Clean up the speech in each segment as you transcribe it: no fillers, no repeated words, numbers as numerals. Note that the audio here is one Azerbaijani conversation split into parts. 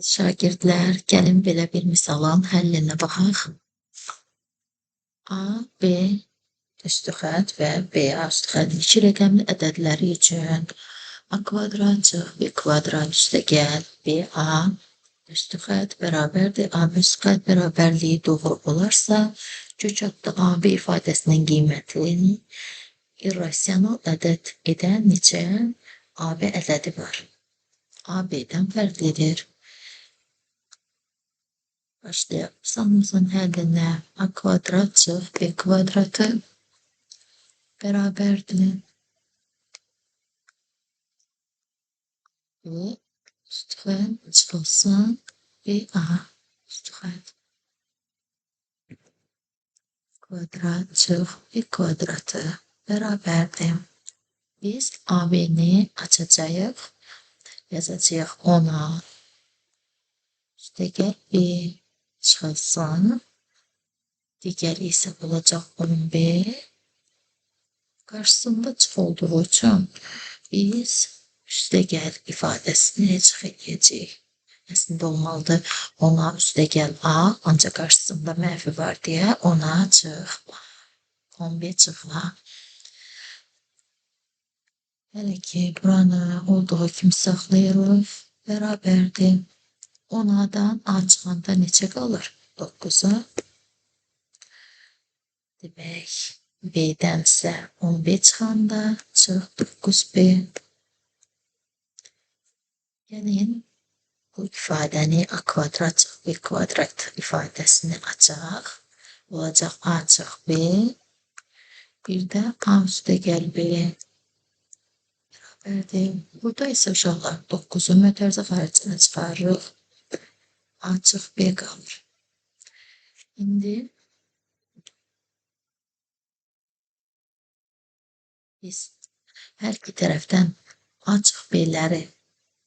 Şagirdlər, gəlin belə bir misalın həllinə baxaq. A, B üstü xətt və B üstü xətt iki rəqəmli ədədləri üçün A kvadrat çox B kvadrat üstəgəl BA üstü xətt bərabərdir. AB üstü xətt bərabərliyi doğru olarsa, kök adda AB ifadəsinin qiymətini irrasional ədəd edən neçə AB ədədi var? AB-dən fərqlidir. Başlayalım. Misalımızın həllinə A kvadrat çox B kvadratı bərabərdir. Bu üstü xətt çıxılsın BA üstü xətt kvadrat çox B kvadratı bərabərdir. Biz AB-ni açacağıq. Yazacağıq 10'a üstəgəl B çıxılsın. Digəri isə olacaq 10B. Qarşısında çıx olduğu üçün biz üstəgəl ifadəsini çıx edəcəyik. Əslində olmalıdır 10'a üstəgəl A, ancaq qarşısında mənfi var deyə 10'a çıx. 10B çıxla. Hələ ki, buranı olduğu kimi saxlayırıq. Bərabərdir. 10A'dan A çıxanda neçə qalır? 9'a. Demək, B'dənsə 10B çıxanda çıx 9B. Gəlin, bu ifadəni A kvadrat çıx B kvadrat ifadəsini açaq. Olacaq A çıx B. Bir də A üstəgəl B. Bərabərdir. Burada isə uşaqlar 9'u mötərizə xaricinə çıxarırıq. A çıx B qalır. İndi biz hər iki tərəfdən A çıx B'ləri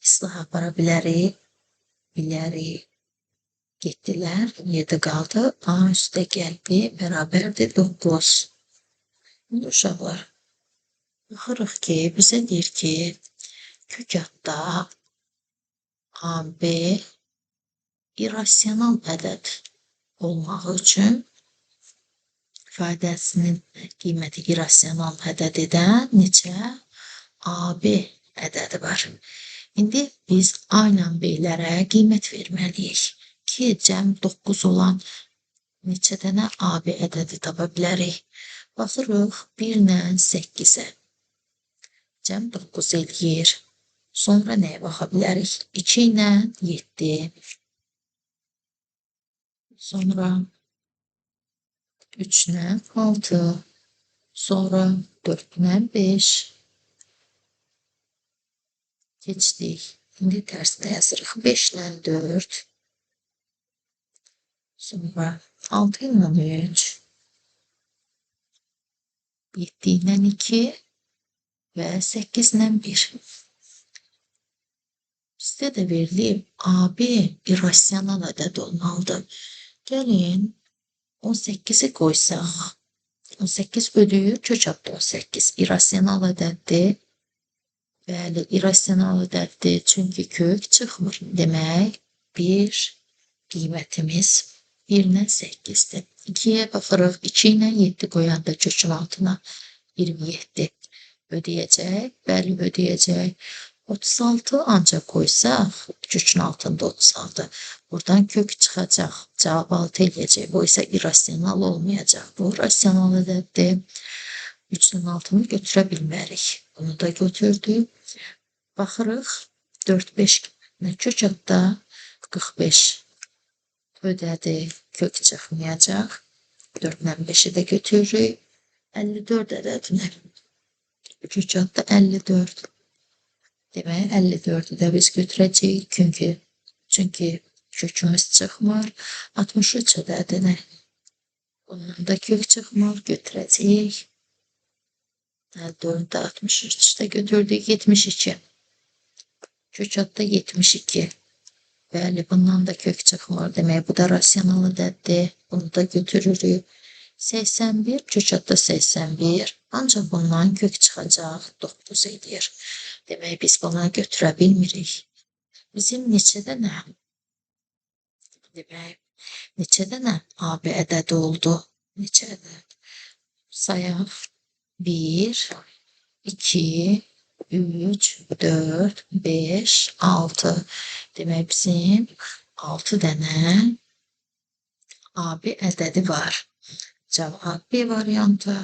islah apara bilərik. Getdilər. 7 qaldı. A üstəgəl B bərabərdir 9. Şimdi uşaqlar, baxırıq ki, bizə deyir ki, kök adda AB irrasional ədəd olmağı üçün ifadəsinin qiyməti irrasional ədəd edən neçə AB ədədi var. İndi biz A ilə B-lərə qiymət verməliyik ki, cəm 9 olan neçə dənə AB ədədi tapa bilərik. Baxırıq 1 ilə 8-ə. Cəm 9 eləyir. Sonra nəyə baxa bilərik? 2 ilə 7. Sonra 3 ilə 6. Sonra 4 ilə 5. Keçdik. İndi tərsinə yazırıq. 5 ilə 4. Sonra 6 ilə 3. 7 ilə 2 və 8 ilə 1. Bizdə də verilib AB irrasional ədəd olmalıdır. Gəlin 18'i qoysaq. 18 bölü kök adda 18 irrasional ədəddir. Bəli, irrasional ədəddir, çünki kök çıxmır. Demək, 1 qiymətimiz 1 ilə 8'dir. 2'yə baxırıq, 2 ilə 7 qoyanda kökün altına 27 ödəyəcək. Bəli, ödəyəcək. 36 ancaq qoysaq, kökün altında 36. Buradan kök çıxacaq. Cavab 6 eləyəcək. Bu isə irrasional olmayacaq. Bu rasional ədəddir. 3'ün altını götürə bilmərik. Bunu da götürdük. Baxırıq. 4-5 kök adda 45 ödədi. Kök çıxmayacaq. 4 ilə 5'i də götürürük. 54 ədədini. Kök adda 54. Demək, 54'ü də biz götürəcəyik. Çünki kökümüz çıxmır. 63 ədədini. Bundan da kök çıxmır. Götürəcəyik. 4'də 63'də götürdük. 72. Kök adda 72. Bəli, bundan da kök çıxmır. Demək, bu da rasional ədəddir. Bunu da götürürük. 81, kök adda 81. Ancaq bundan kök çıxacaq. 9 edir. Demək, biz bunu götürə bilmirik. Bizim neçə dənə Demək, neçə dənə AB ədədi oldu? Neçə ədəd? Sayaq. 1, 2, 3, 4, 5, 6. Demək, bizim 6 dənə AB ədədi var. Cavab B variantı.